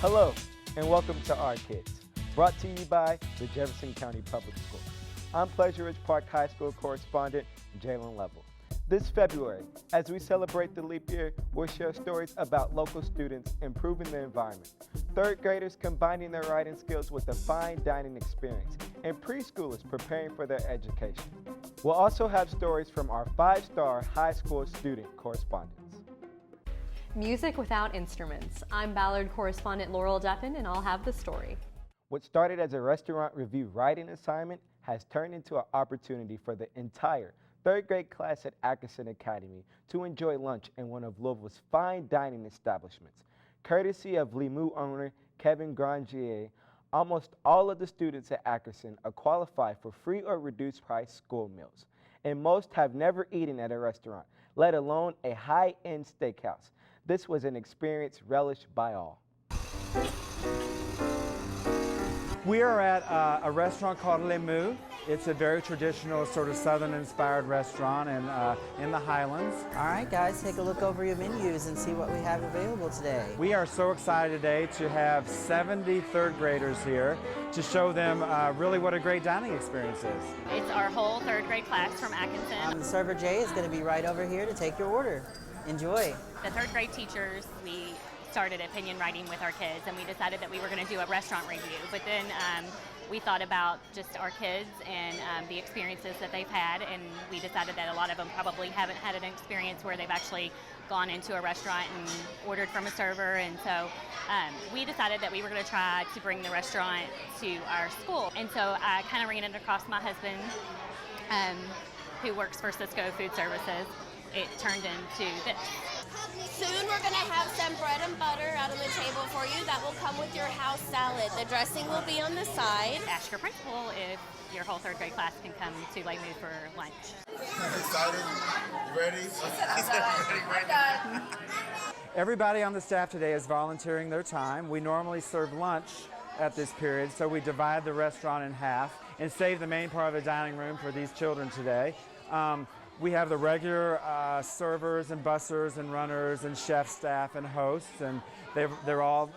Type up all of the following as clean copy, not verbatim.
Hello, and welcome to Our Kids, brought to you by the Jefferson County Public School. I'm Pleasure Ridge Park High School correspondent Jailen Leavell. This February, as we celebrate the leap year, we'll share stories about local students improving the environment, third graders combining their writing skills with a fine dining experience, and preschoolers preparing for their education. We'll also have stories from our 5-star high school student correspondents. Music without instruments. I'm Ballard correspondent Laurel Deppin, and I'll have the story. What started as a restaurant review writing assignment has turned into an opportunity for the entire third grade class at Acapella Academy to enjoy lunch in one of Louisville's fine dining establishments. Courtesy of Limu owner Kevin Grandier, almost all of the students at Ackerson are qualified for free or reduced price school meals, and most have never eaten at a restaurant, let alone a high-end steakhouse. This was an experience relished by all. We are at a restaurant called Limu. It's a very traditional, sort of Southern-inspired restaurant in the Highlands. All right, guys, take a look over your menus and see what we have available today. We are so excited today to have 70 third graders here to show them really what a great dining experience is. It's our whole third grade class from Atkinson. The server Jay is going to be right over here to take your order. Enjoy. The third grade teachers, we started opinion writing with our kids, and we decided that we were going to do a restaurant review. But then we thought about just our kids and the experiences that they've had, and we decided that a lot of them probably haven't had an experience where they've actually gone into a restaurant and ordered from a server. And so we decided that we were going to try to bring the restaurant to our school. And so I kind of ran it across my husband, who works for Cisco Food Services. It turned into this. Soon we're going to have some bread and butter out on the table for you that will come with your house salad. The dressing will be on the side. Ask your principal if your whole third grade class can come to Limu for lunch. Excited? You ready? Everybody on the staff today is volunteering their time. We normally serve lunch at this period, so we divide the restaurant in half and save the main part of the dining room for these children today. We have the regular servers and bussers and runners and chef staff and hosts, and they're all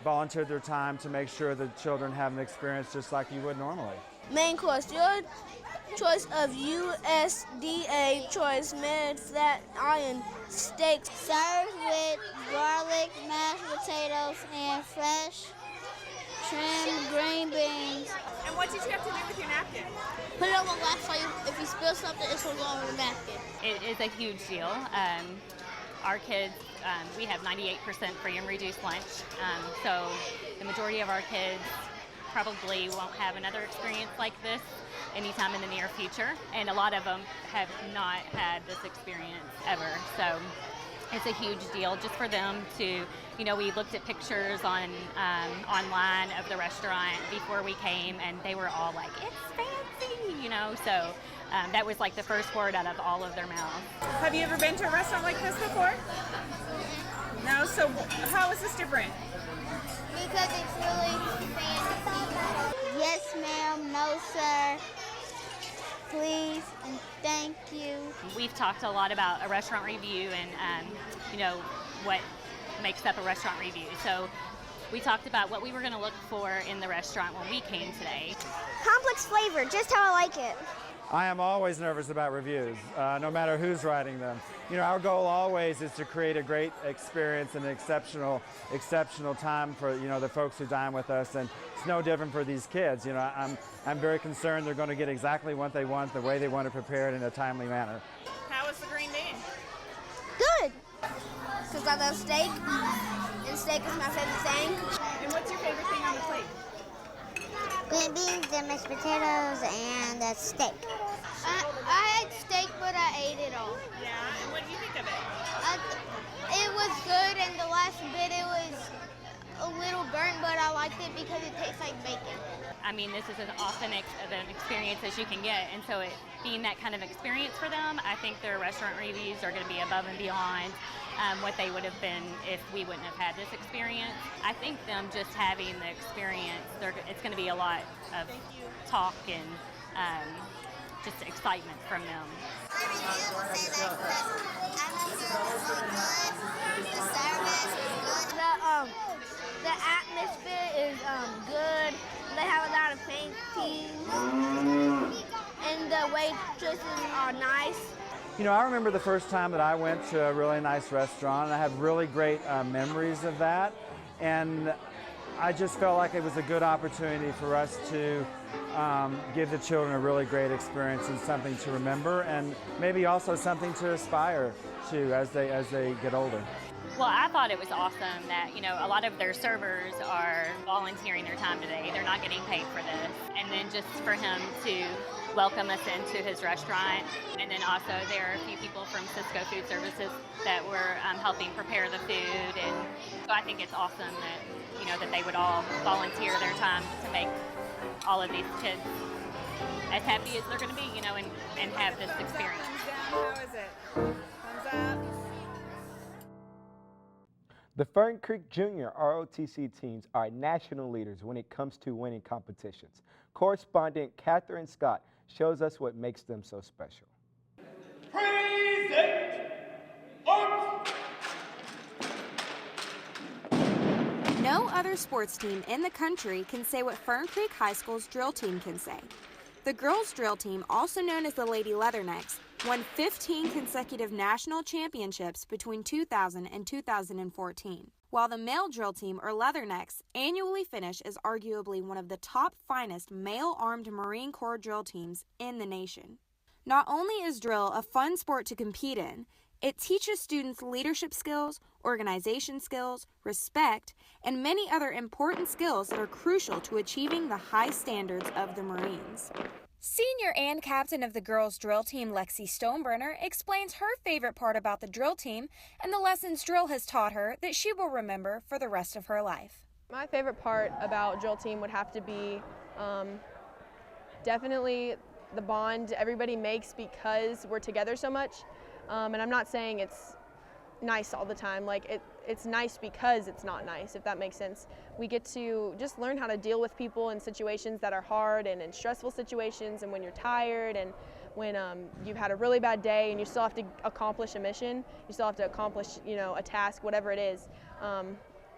volunteered their time to make sure the children have an experience just like you would normally. Main course, your choice of USDA choice mid-fat iron steaks. Served with garlic, mashed potatoes, and fresh trimmed green beans. And what did you have to do with your napkin? Put it on the left so if you spill something, it's going to go on the napkin. It is a huge deal. Our kids, we have 98% free and reduced lunch, so the majority of our kids probably won't have another experience like this anytime in the near future, and a lot of them have not had this experience ever. So it's a huge deal just for them to, you know, we looked at pictures online of the restaurant before we came, and they were all like, it's fancy, you know, so that was like the first word out of all of their mouths. Have you ever been to a restaurant like this before? No? So how is this different? Because it's really fancy. Yes, ma'am. No, sir. Please and thank you. We've talked a lot about a restaurant review and, you know, what makes up a restaurant review. So we talked about what we were going to look for in the restaurant when we came today. Complex flavor, just how I like it. I am always nervous about reviews, no matter who's writing them. You know, our goal always is to create a great experience and an exceptional time for, you know, the folks who dine with us, and it's no different for these kids. You know, I'm very concerned they're going to get exactly what they want, the way they want to prepare it in a timely manner. How was the green bean? Good. Because I love steak, and steak is my favorite thing. And what's your favorite thing on the plate? Green beans and mashed potatoes and a steak. I had steak, but I ate it all. Yeah, and what did you think of it? It was good, and the last bit, it was a little burnt, but I liked it because it tastes like bacon. I mean, this is as authentic of an experience as you can get, and so it being that kind of experience for them, I think their restaurant reviews are going to be above and beyond what they would have been if we wouldn't have had this experience. I think them just having the experience, it's going to be a lot of talk and just excitement from them. The atmosphere is good. They have a lot of paintings, and the waitresses are nice. You know, I remember the first time that I went to a really nice restaurant, and I have really great memories of that. And I just felt like it was a good opportunity for us to give the children a really great experience and something to remember, and maybe also something to aspire to as they get older. Well, I thought it was awesome that, you know, a lot of their servers are volunteering their time today. They're not getting paid for this. And then just for him to welcome us into his restaurant. And then also there are a few people from Cisco Food Services that were helping prepare the food. And so I think it's awesome that, you know, that they would all volunteer their time to make all of these kids as happy as they're going to be, you know, and have this experience. How is it? Thumbs up. The Fern Creek Junior ROTC teams are national leaders when it comes to winning competitions. Correspondent Catherine Scott shows us what makes them so special. No other sports team in the country can say what Fern Creek High School's drill team can say. The girls' drill team, also known as the Lady Leathernecks, won 15 consecutive national championships between 2000 and 2014, while the male drill team, or Leathernecks, annually finish as arguably one of the top finest male-armed Marine Corps drill teams in the nation. Not only is drill a fun sport to compete in, it teaches students leadership skills, organization skills, respect, and many other important skills that are crucial to achieving the high standards of the Marines. Senior and captain of the girls' drill team, Lexi Stoneburner, explains her favorite part about the drill team and the lessons drill has taught her that she will remember for the rest of her life. My favorite part about drill team would have to be definitely the bond everybody makes because we're together so much. And I'm not saying it's nice all the time, like it's nice because it's not nice, if that makes sense. We get to just learn how to deal with people in situations that are hard and in stressful situations, and when you're tired and when you've had a really bad day and you still have to accomplish a mission, you still have to accomplish, you know, a task, whatever it is.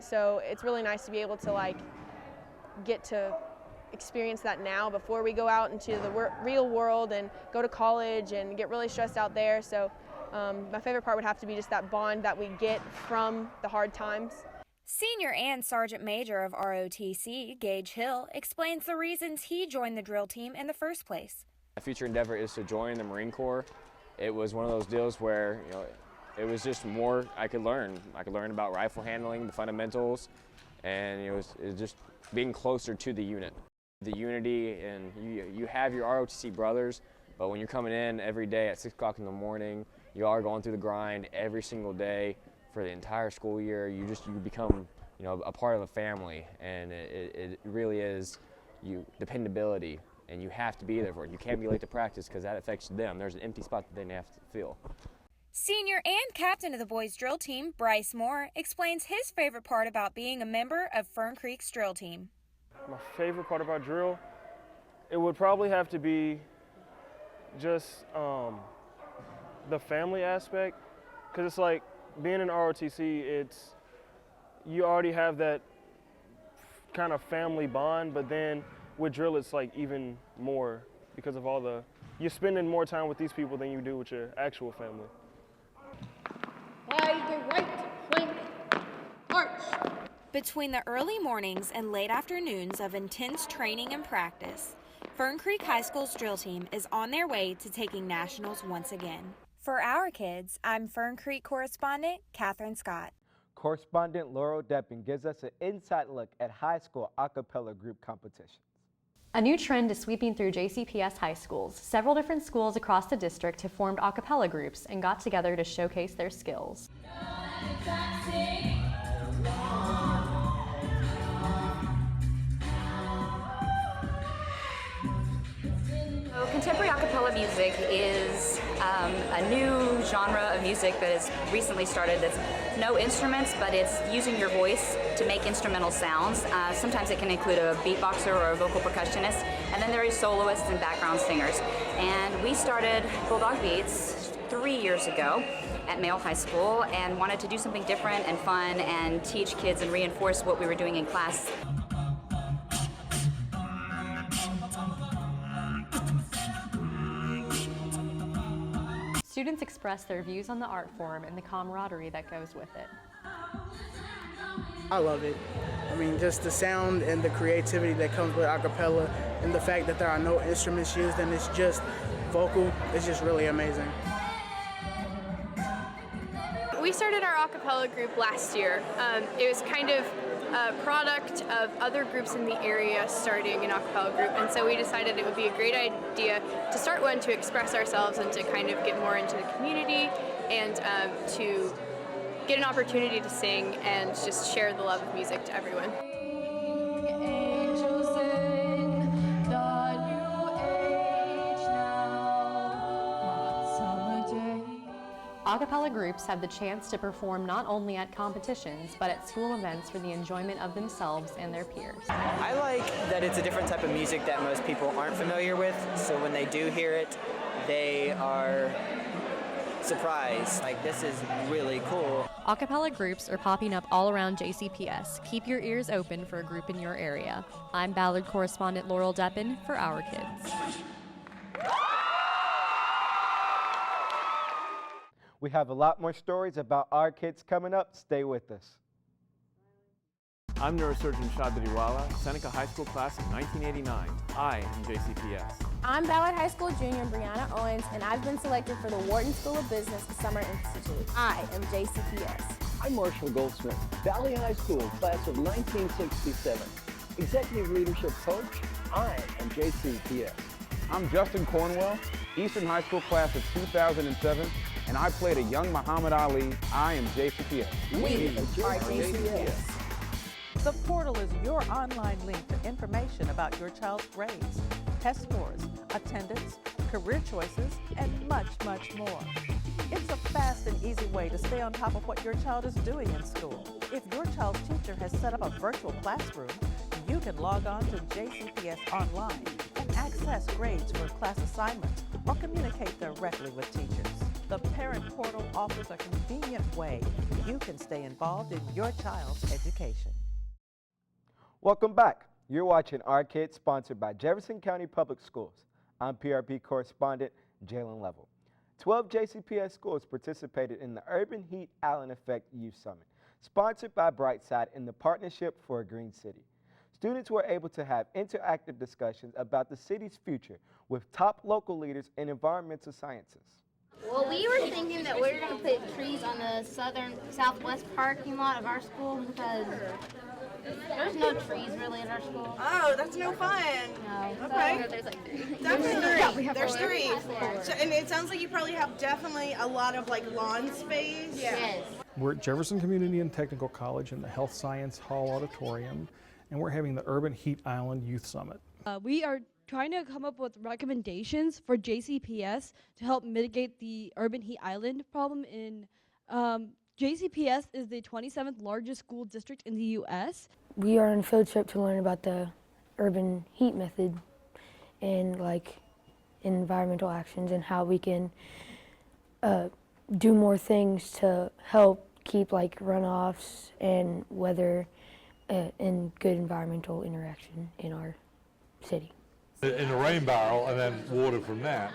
So it's really nice to be able to like get to experience that now before we go out into the real world and go to college and get really stressed out there. So my favorite part would have to be just that bond that we get from the hard times. Senior and Sergeant Major of ROTC, Gage Hill, explains the reasons he joined the drill team in the first place. My future endeavor is to join the Marine Corps. It was one of those deals where, you know, it was just more I could learn. I could learn about rifle handling, the fundamentals, and it was just being closer to the unit. The unity, and you have your ROTC brothers, but when you're coming in every day at 6 o'clock in the morning, you are going through the grind every single day for the entire school year. You become, you know, a part of a family, and it really is dependability, and you have to be there for it. You can't be late to practice because that affects them. There's an empty spot that they have to fill. Senior and captain of the boys' drill team, Bryce Moore, explains his favorite part about being a member of Fern Creek's drill team. My favorite part about drill, it would probably have to be just the family aspect, because it's like being in ROTC, you already have that kind of family bond, but then with drill it's like even more because of you're spending more time with these people than you do with your actual family. By the right flank, march. Between the early mornings and late afternoons of intense training and practice, Fern Creek High School's drill team is on their way to taking nationals once again. For Our Kids, I'm Fern Creek correspondent Catherine Scott. Correspondent Laurel Deppin gives us an inside look at high school acapella group competitions. A new trend is sweeping through JCPS high schools. Several different schools across the district have formed acapella groups and got together to showcase their skills. Contemporary acapella music is a new genre of music that has recently started. That's no instruments, but it's using your voice to make instrumental sounds. Sometimes it can include a beatboxer or a vocal percussionist, And then there are soloists and background singers. And we started Bulldog Beats 3 years ago at Male High School and wanted to do something different and fun and teach kids and reinforce what we were doing in class. Students express their views on the art form and the camaraderie that goes with it. I love it. I mean, just the sound and the creativity that comes with acapella and the fact that there are no instruments used and it's just vocal, it's just really amazing. We started our acapella group last year. It was kind of a product of other groups in the area starting an acapella group, and so we decided it would be a great idea to start one to express ourselves and to kind of get more into the community and to get an opportunity to sing and just share the love of music to everyone. Acapella groups have the chance to perform not only at competitions, but at school events for the enjoyment of themselves and their peers. I like that it's a different type of music that most people aren't familiar with, so when they do hear it, they are surprised. Like, this is really cool. Acapella groups are popping up all around JCPS. Keep your ears open for a group in your area. I'm Ballard correspondent Laurel Deppen for Our Kids. We have a lot more stories about our kids coming up. Stay with us. I'm neurosurgeon Jailen Leavell, Seneca High School class of 1989. I am JCPS. I'm Ballard High School junior Brianna Owens, and I've been selected for the Wharton School of Business Summer Institute. I am JCPS. I'm Marshall Goldsmith, Valley High School class of 1967. Executive Leadership Coach, I am JCPS. I'm Justin Cornwell, Eastern High School class of 2007, and I played a young Muhammad Ali. I am JCPS. We are JCPS. The portal is your online link for information about your child's grades, test scores, attendance, career choices, and much, much more. It's a fast and easy way to stay on top of what your child is doing in school. If your child's teacher has set up a virtual classroom, you can log on to JCPS Online and access grades for class assignments or communicate directly with teachers. The Parent Portal offers a convenient way you can stay involved in your child's education. Welcome back. You're watching Our Kids, sponsored by Jefferson County Public Schools. I'm PRP correspondent Jailen Leavell. 12 JCPS schools participated in the Urban Heat Island Effect Youth Summit, sponsored by Brightside in the Partnership for a Green City. Students were able to have interactive discussions about the city's future with top local leaders in environmental sciences. Well, we were thinking that we were going to put trees on the southwest parking lot of our school because there's no trees really at our school. Oh, that's no fun. No. Okay. So there's like three. There's three. So, and it sounds like you probably have definitely a lot of like lawn space. Yeah. Yes. We're at Jefferson Community and Technical College in the Health Science Hall Auditorium, and we're having the Urban Heat Island Youth Summit. We are trying to come up with recommendations for JCPS to help mitigate the urban heat island problem in JCPS is the 27th largest school district in the U.S. We are on a field trip to learn about the urban heat method and like environmental actions and how we can do more things to help keep like runoffs and weather and good environmental interaction in our city. In a rain barrel and then water from that.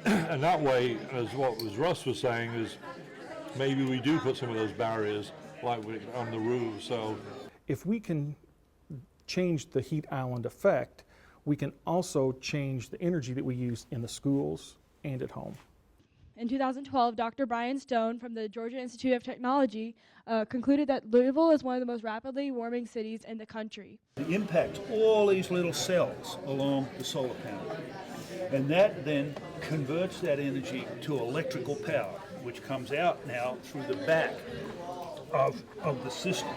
And that way, as what Russ was saying, is maybe we do put some of those barriers like on the roof. So if we can change the heat island effect, we can also change the energy that we use in the schools and at home. In 2012, Dr. Brian Stone from the Georgia Institute of Technology concluded that Louisville is one of the most rapidly warming cities in the country. It impacts all these little cells along the solar panel, and that then converts that energy to electrical power, which comes out now through the back of the system.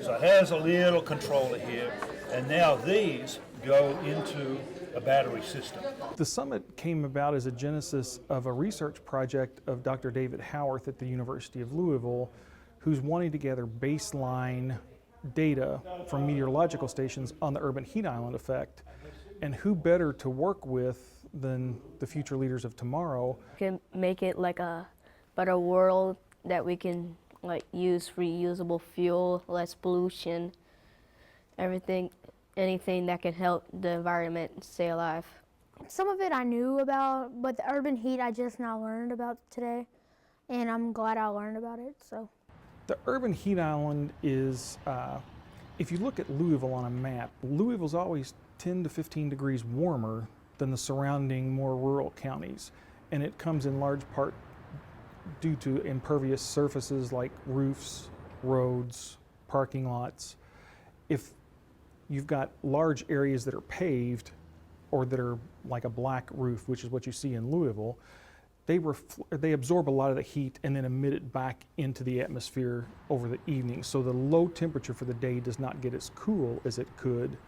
So it has a little controller here, and now these go into a battery system. The summit came about as a genesis of a research project of Dr. David Howarth at the University of Louisville, who's wanting to gather baseline data from meteorological stations on the urban heat island effect And who better to work with than the future leaders of tomorrow? Can make it like a better world that we can like use reusable fuel, less pollution, everything, anything that can help the environment stay alive. Some of it I knew about, but the urban heat I just now learned about today, and I'm glad I learned about it. So, the urban heat island is, if you look at Louisville on a map, Louisville's always 10 to 15 degrees warmer than the surrounding more rural counties, and it comes in large part due to impervious surfaces like roofs, roads, parking lots. If you've got large areas that are paved or that are like a black roof, which is what you see in Louisville, they absorb a lot of the heat and then emit it back into the atmosphere over the evening. So the low temperature for the day does not get as cool as it could.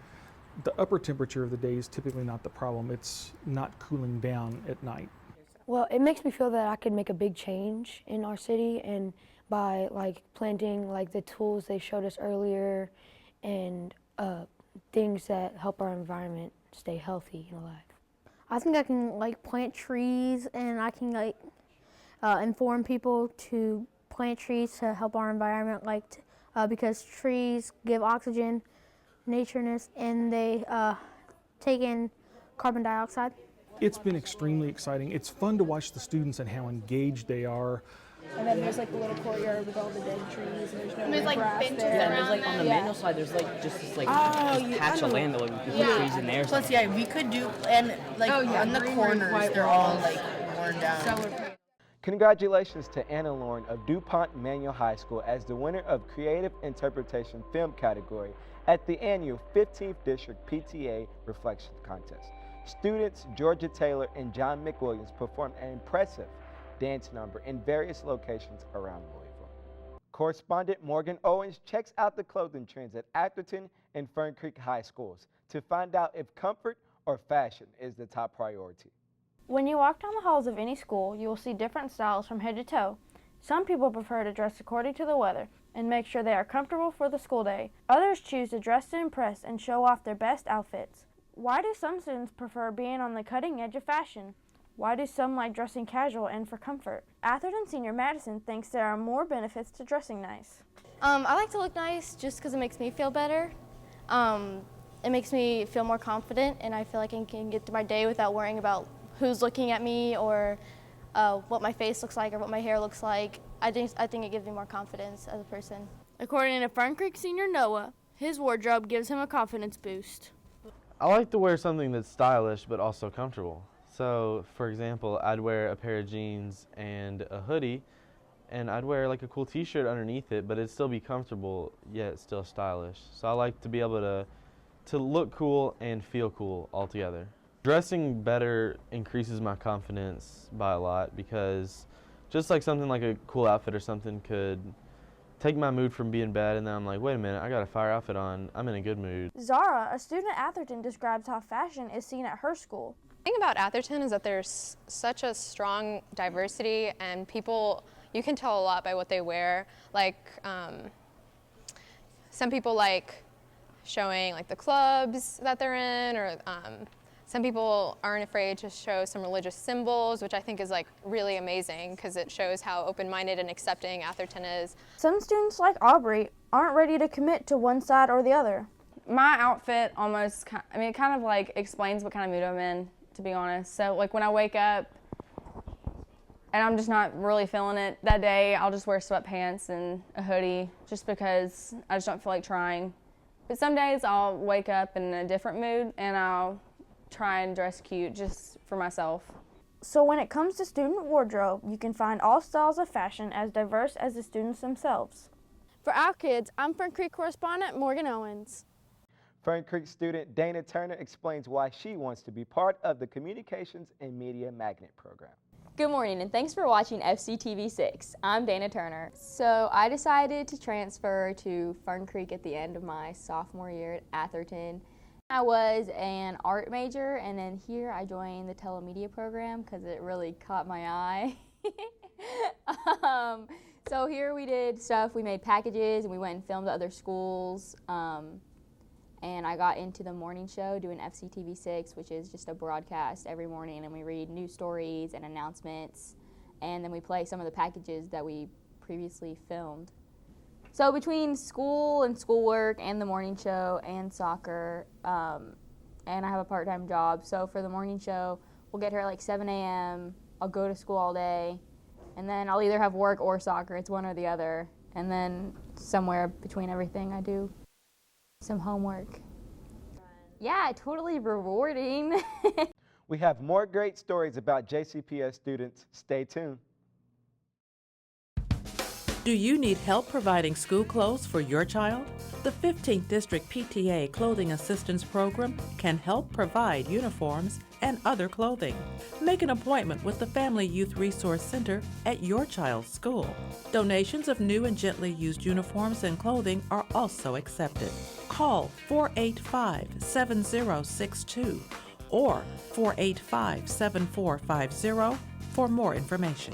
The upper temperature of the day is typically not the problem. It's not cooling down at night. Well, it makes me feel that I could make a big change in our city, and by like planting like the tools they showed us earlier and things that help our environment stay healthy and alive. I think I can like plant trees, and I can like inform people to plant trees to help our environment, like because trees give oxygen, natureness, and they take in carbon dioxide. It's been extremely exciting. It's fun to watch the students and how engaged they are. And then there's like the little courtyard with all the dead trees, and there's no There's like grass benches there. around There's like on the manual side, there's like just this like this patch of land that like, we can put trees in there. Plus, yeah, we could do, and like on the corners, they're all like worn down. Congratulations to Anna Lauren of DuPont Manual High School as the winner of Creative Interpretation Film category at the annual 15th District PTA Reflection Contest. Students Georgia Taylor and John McWilliams performed an impressive dance number in various locations around Louisville. Correspondent Morgan Owens checks out the clothing trends at Atherton and Fern Creek High Schools to find out if comfort or fashion is the top priority. When you walk down the halls of any school, you will see different styles from head to toe. Some people prefer to dress according to the weather and make sure they are comfortable for the school day. Others choose to dress to impress and show off their best outfits. Why do some students prefer being on the cutting edge of fashion? Why do some like dressing casual and for comfort? Atherton Senior Madison thinks there are more benefits to dressing nice. I like to look nice just because it makes me feel better. It makes me feel more confident, and I feel like I can get through my day without worrying about who's looking at me or what my face looks like or what my hair looks like. I think it gives me more confidence as a person. According to Fern Creek Senior Noah, his wardrobe gives him a confidence boost. I like to wear something that's stylish but also comfortable. So, for example, I'd wear a pair of jeans and a hoodie, and I'd wear like a cool t-shirt underneath it, but it'd still be comfortable, yet still stylish. So I like to be able to look cool and feel cool all together. Dressing better increases my confidence by a lot, because just like something like a cool outfit or something could take my mood from being bad, and then I'm like, wait a minute, I got a fire outfit on, I'm in a good mood. Zara, a student at Atherton, describes how fashion is seen at her school. The thing about Atherton is that there's such a strong diversity, and people, you can tell a lot by what they wear. Like, some people like showing like the clubs that they're in, or some people aren't afraid to show some religious symbols, which I think is like really amazing because it shows how open-minded and accepting Atherton is. Some students, like Aubrey, aren't ready to commit to one side or the other. My outfit almost, it kind of like explains what kind of mood I'm in, to be honest. So like when I wake up and I'm just not really feeling it that day, I'll just wear sweatpants and a hoodie just because I just don't feel like trying. But some days I'll wake up in a different mood and I'll try and dress cute just for myself. So when it comes to student wardrobe, you can find all styles of fashion as diverse as the students themselves. For Our Kids, I'm Fern Creek correspondent Morgan Owens. Fern Creek student Dana Turner explains why she wants to be part of the Communications and Media Magnet program. Good morning, and thanks for watching FCTV 6. I'm Dana Turner. So I decided to transfer to Fern Creek at the end of my sophomore year at Atherton. I was an art major, and then here I joined the telemedia program because it really caught my eye. So here we did stuff, we made packages, and we went and filmed at other schools. and I got into the morning show doing FCTV6, which is just a broadcast every morning, and we read news stories and announcements, and then we play some of the packages that we previously filmed. So between school and schoolwork and the morning show and soccer, and I have a part-time job, so for the morning show, we'll get here at like 7 a.m., I'll go to school all day, and then I'll either have work or soccer, it's one or the other, and then somewhere between everything I do some homework. Yeah, totally rewarding. We have more great stories about JCPS students. Stay tuned. Do you need help providing school clothes for your child? The 15th District PTA Clothing Assistance Program can help provide uniforms and other clothing. Make an appointment with the Family Youth Resource Center at your child's school. Donations of new and gently used uniforms and clothing are also accepted. Call 485-7062 or 485-7450 for more information.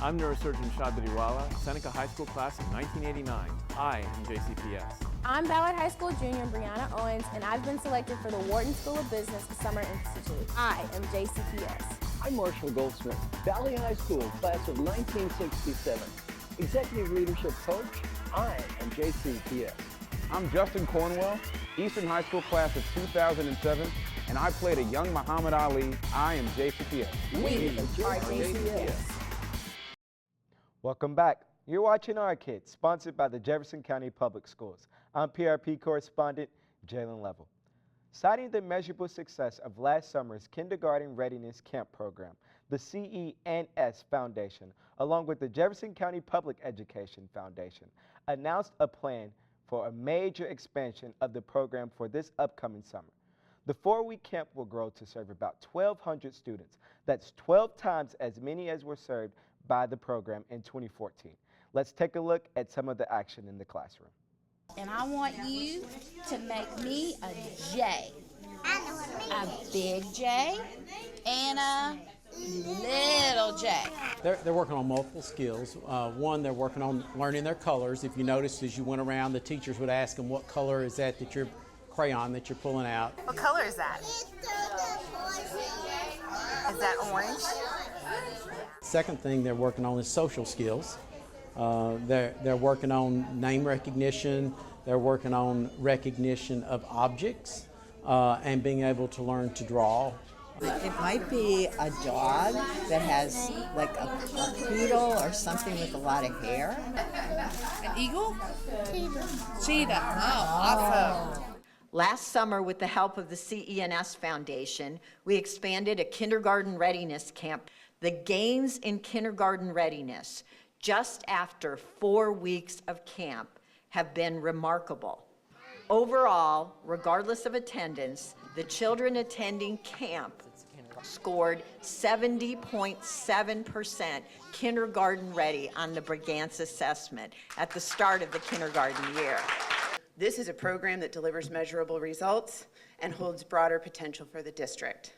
I'm neurosurgeon Jailen Seneca High School class of 1989. I am JCPS. I'm Ballard High School junior Brianna Owens, and I've been selected for the Wharton School of Business Summer Institute. I am JCPS. I'm Marshall Goldsmith, Valley High School class of 1967. Executive Leadership Coach, I am JCPS. I'm Justin Cornwell, Eastern High School class of 2007, and I played a young Muhammad Ali. I am JCPS. We are JCPS. Welcome back. You're watching Our Kids, sponsored by the Jefferson County Public Schools. I'm PRP correspondent Jailen Leavell. Citing the measurable success of last summer's Kindergarten Readiness Camp program, the CENS Foundation, along with the Jefferson County Public Education Foundation, announced a plan for a major expansion of the program for this upcoming summer. The 4-week camp will grow to serve about 1,200 students. That's 12 times as many as were served by the program in 2014. Let's take a look at some of the action in the classroom. And I want you to make me a J. A big J and a little J. They're working on multiple skills. One, they're working on learning their colors. If you noticed as you went around, the teachers would ask them, what color is that your crayon that you're pulling out? What color is that? Is that orange? Second thing they're working on is social skills. They're working on name recognition. They're working on recognition of objects and being able to learn to draw. It might be a dog that has like a poodle or something with a lot of hair. An eagle? Cheetah. Oh, awesome. Last summer, with the help of the CENS Foundation, we expanded a kindergarten readiness camp. The gains in kindergarten readiness just after 4 weeks of camp have been remarkable. Overall, regardless of attendance, the children attending camp scored 70.7% kindergarten ready on the Brigance assessment at the start of the kindergarten year. This is a program that delivers measurable results and holds broader potential for the district.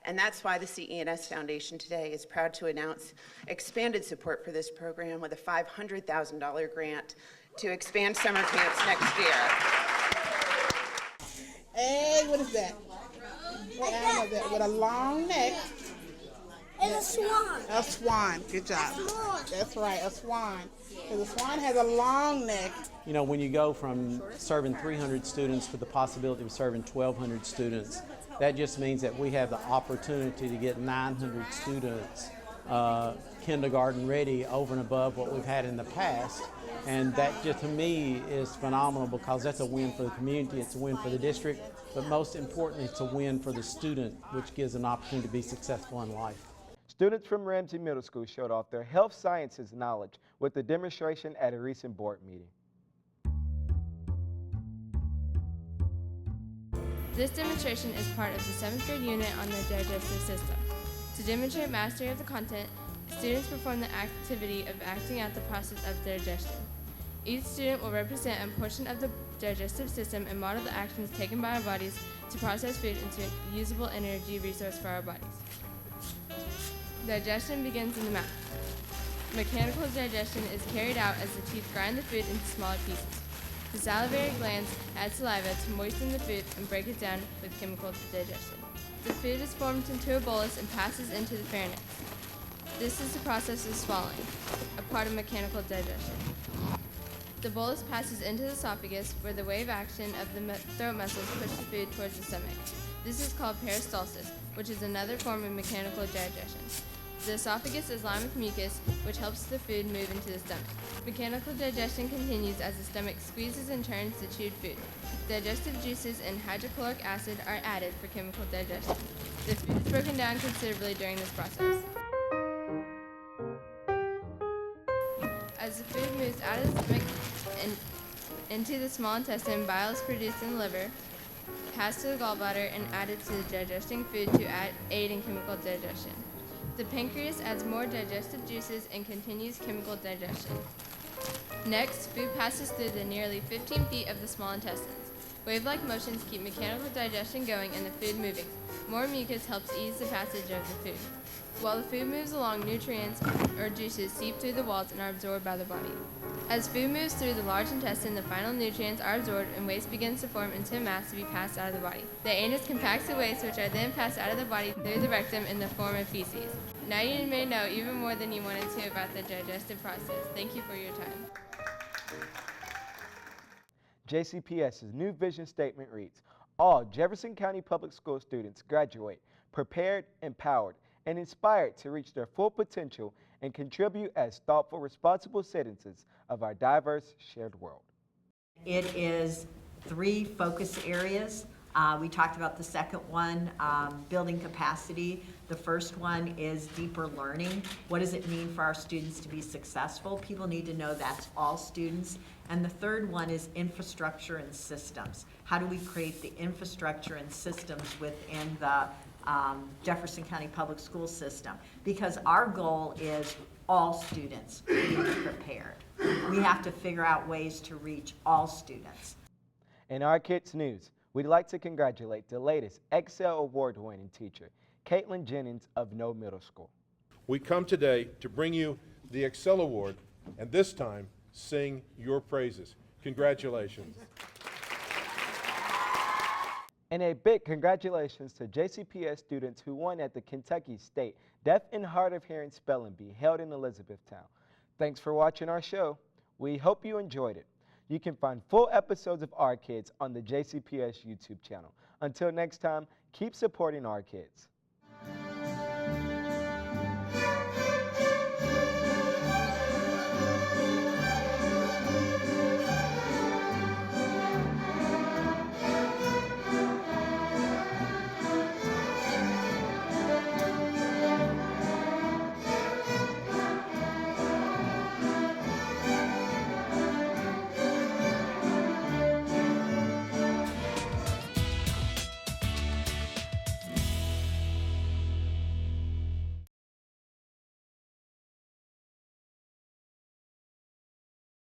And that's why the CENS Foundation today is proud to announce expanded support for this program with a $500,000 grant to expand summer camps next year. Hey, what is that? What animal is that? With a long neck. It's a swan. A swan. Good job. That's right, a swan. Because a swan has a long neck. You know, when you go from serving 300 students to the possibility of serving 1,200 students, that just means that we have the opportunity to get 900 students kindergarten ready over and above what we've had in the past. And that just to me is phenomenal because that's a win for the community, it's a win for the district, but most importantly, it's a win for the student, which gives an opportunity to be successful in life. Students from Ramsey Middle School showed off their health sciences knowledge with a demonstration at a recent board meeting. This demonstration is part of the 7th grade unit on the digestive system. To demonstrate mastery of the content, students perform the activity of acting out the process of digestion. Each student will represent a portion of the digestive system and model the actions taken by our bodies to process food into a usable energy resource for our bodies. Digestion begins in the mouth. Mechanical digestion is carried out as the teeth grind the food into smaller pieces. The salivary glands add saliva to moisten the food and break it down with chemical digestion. The food is formed into a bolus and passes into the pharynx. This is the process of swallowing, a part of mechanical digestion. The bolus passes into the esophagus, where the wave action of the throat muscles push the food towards the stomach. This is called peristalsis, which is another form of mechanical digestion. The esophagus is lined with mucus, which helps the food move into the stomach. Mechanical digestion continues as the stomach squeezes and turns the chewed food. Digestive juices and hydrochloric acid are added for chemical digestion. The food is broken down considerably during this process. As the food moves out of the stomach and into the small intestine, bile is produced in the liver, passed to the gallbladder, and added to the digesting food to aid in chemical digestion. The pancreas adds more digestive juices and continues chemical digestion. Next, food passes through the nearly 15 feet of the small intestines. Wave-like motions keep mechanical digestion going and the food moving. More mucus helps ease the passage of the food. While the food moves along, nutrients or juices seep through the walls and are absorbed by the body. As food moves through the large intestine, the final nutrients are absorbed and waste begins to form into a mass to be passed out of the body. The anus compacts the waste, which are then passed out of the body through the rectum in the form of feces. Now you may know even more than you wanted to about the digestive process. Thank you for your time. JCPS's new vision statement reads, all Jefferson County Public School students graduate prepared, empowered, and inspired to reach their full potential and contribute as thoughtful, responsible citizens of our diverse, shared world. It is 3 focus areas. We talked about the second one, building capacity. The first one is deeper learning. What does it mean for our students to be successful? People need to know that's all students. And the third one is infrastructure and systems. How do we create the infrastructure and systems within the Jefferson County Public School system? Because our goal is all students being prepared. We have to figure out ways to reach all students. In our kids news, we'd like to congratulate the latest Excel Award-winning teacher, Caitlin Jennings of No Middle School. We come today to bring you the Excel Award, and this time, sing your praises. Congratulations. And a big congratulations to JCPS students who won at the Kentucky State Deaf and Hard of Hearing Spelling Bee held in Elizabethtown. Thanks for watching our show. We hope you enjoyed it. You can find full episodes of Our Kids on the JCPS YouTube channel. Until next time, keep supporting our kids.